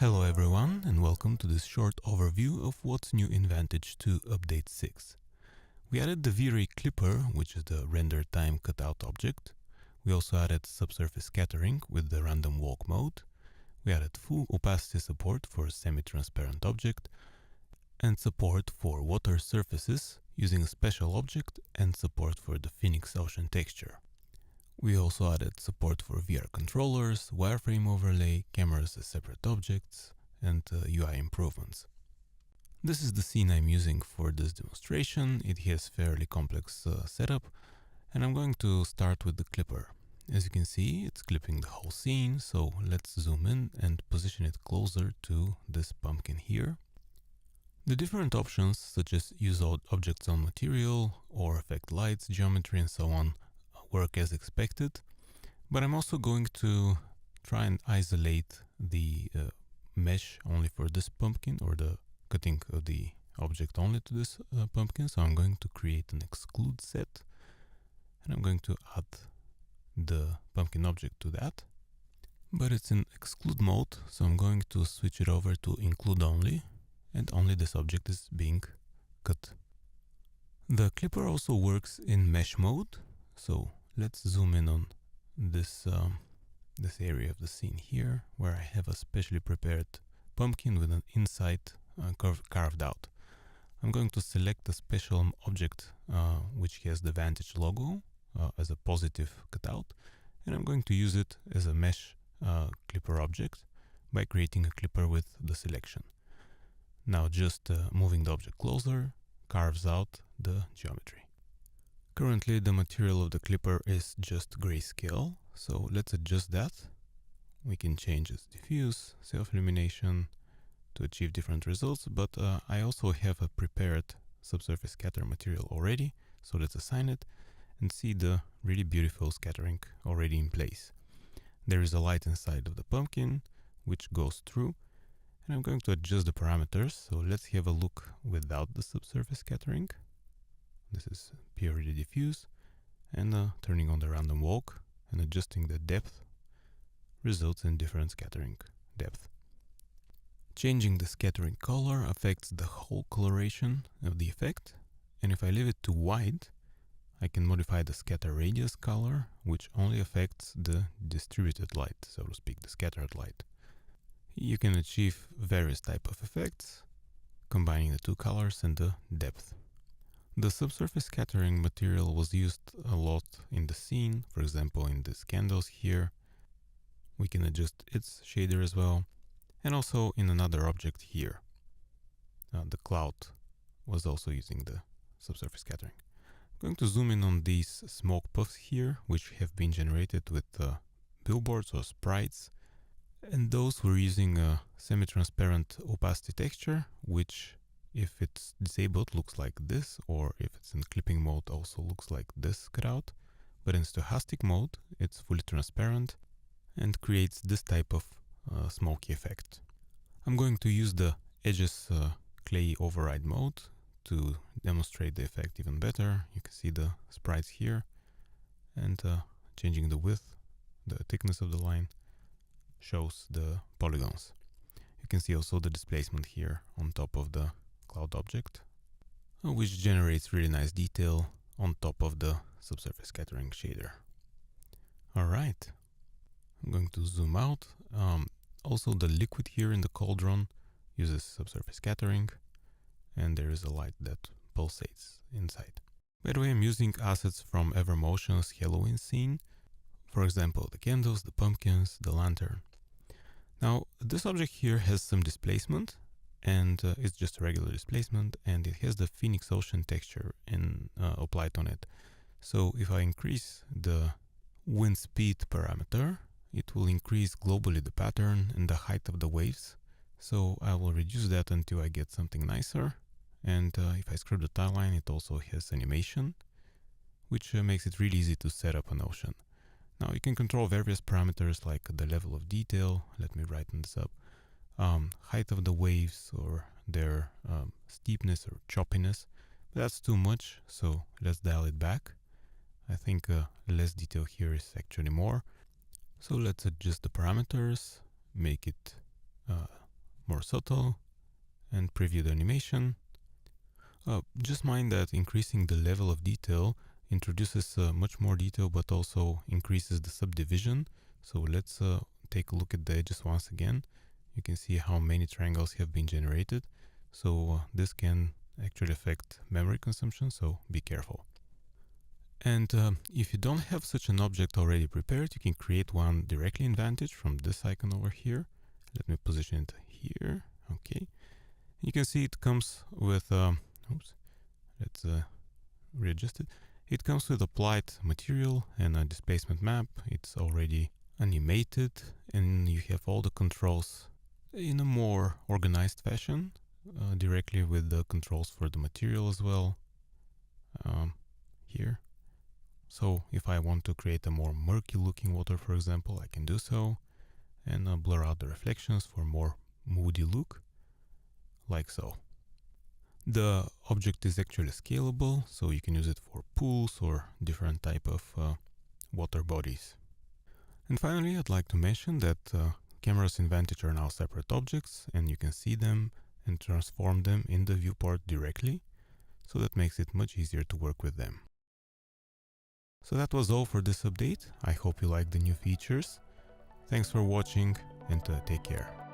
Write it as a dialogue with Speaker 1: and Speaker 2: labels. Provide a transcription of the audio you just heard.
Speaker 1: Hello everyone, and welcome to this short overview of what's new in Vantage 2 Update 6. We added the V-Ray Clipper, which is the render time cutout object. We also added subsurface scattering with the random walk mode. We added full opacity support for a semi-transparent object and support for water surfaces using a special object and support for the Phoenix Ocean texture. We also added support for VR controllers, wireframe overlay, cameras as separate objects, and UI improvements. This is the scene I'm using for this demonstration. It has fairly complex setup, and I'm going to start with the clipper. As you can see, it's clipping the whole scene, so let's zoom in and position it closer to this pumpkin here. The different options, such as use objects on material or affect lights, geometry, and so on, work as expected, but I'm also going to try and isolate the mesh only for this pumpkin, or the cutting of the object only to this pumpkin. So I'm going to create an exclude set, and I'm going to add the pumpkin object to that, but it's in exclude mode, so I'm going to switch it over to include only, and only this object is being cut. The clipper also works in mesh mode, so let's zoom in on this this area of the scene here, where I have a specially prepared pumpkin with an inside carved out. I'm going to select a special object which has the Vantage logo as a positive cutout, and I'm going to use it as a mesh clipper object by creating a clipper with the selection. Now just moving the object closer carves out the geometry. Currently the material of the clipper is just grayscale, so let's adjust that. We can change its diffuse, self-illumination to achieve different results, but I also have a prepared subsurface scatter material already, so let's assign it and see the really beautiful scattering already in place. There is a light inside of the pumpkin which goes through, and I'm going to adjust the parameters, so let's have a look without the subsurface scattering. This is purely diffuse, and turning on the random walk and adjusting the depth results in different scattering depth. Changing the scattering color affects the whole coloration of the effect, and if I leave it to white, I can modify the scatter radius color, which only affects the distributed light, so to speak, the scattered light. You can achieve various types of effects, combining the two colors and the depth. The subsurface scattering material was used a lot in the scene, for example in these candles here. We can adjust its shader as well, and also in another object here. The cloud was also using the subsurface scattering. I'm going to zoom in on these smoke puffs here, which have been generated with billboards or sprites, and those were using a semi-transparent opacity texture, which if it's disabled looks like this, or if it's in clipping mode also looks like this cutout, but in stochastic mode it's fully transparent and creates this type of smoky effect. I'm going to use the edges clay override mode to demonstrate the effect even better. You can see the sprites here, and changing the width, the thickness of the line shows the polygons. You can see also the displacement here on top of the cloud object, which generates really nice detail on top of the subsurface scattering shader. Alright, I'm going to zoom out. Also the liquid here in the cauldron uses subsurface scattering, and there is a light that pulsates inside. By the way, I'm using assets from Evermotion's Halloween scene, for example the candles, the pumpkins, the lantern. Now this object here has some displacement, and it's just a regular displacement, and it has the Phoenix Ocean texture applied on it. So if I increase the wind speed parameter, it will increase globally the pattern and the height of the waves. So I will reduce that until I get something nicer, and if I scrub the timeline, it also has animation, which makes it really easy to set up an ocean. Now you can control various parameters like the level of detail. Let me write this up. Height of the waves, or their steepness or choppiness. But that's too much, so let's dial it back. I think less detail here is actually more. So let's adjust the parameters, make it more subtle, and preview the animation. Just mind that increasing the level of detail introduces much more detail, but also increases the subdivision. So let's take a look at the edges once again. You can see how many triangles have been generated. So this can actually affect memory consumption, so be careful. And if you don't have such an object already prepared, you can create one directly in Vantage from this icon over here. Let me position it here. Okay. You can see it comes with, oops, let's readjust it. It comes with applied material and a displacement map. It's already animated, and you have all the controls in a more organized fashion, directly with the controls for the material as well, here. So if I want to create a more murky looking water, for example, I can do so, and blur out the reflections for more moody look, like so. The object is actually scalable, so you can use it for pools or different type of water bodies. And finally, I'd like to mention that cameras in Vantage are now separate objects, and you can see them and transform them in the viewport directly, so that makes it much easier to work with them. So that was all for this update. I hope you liked the new features. Thanks for watching, and take care.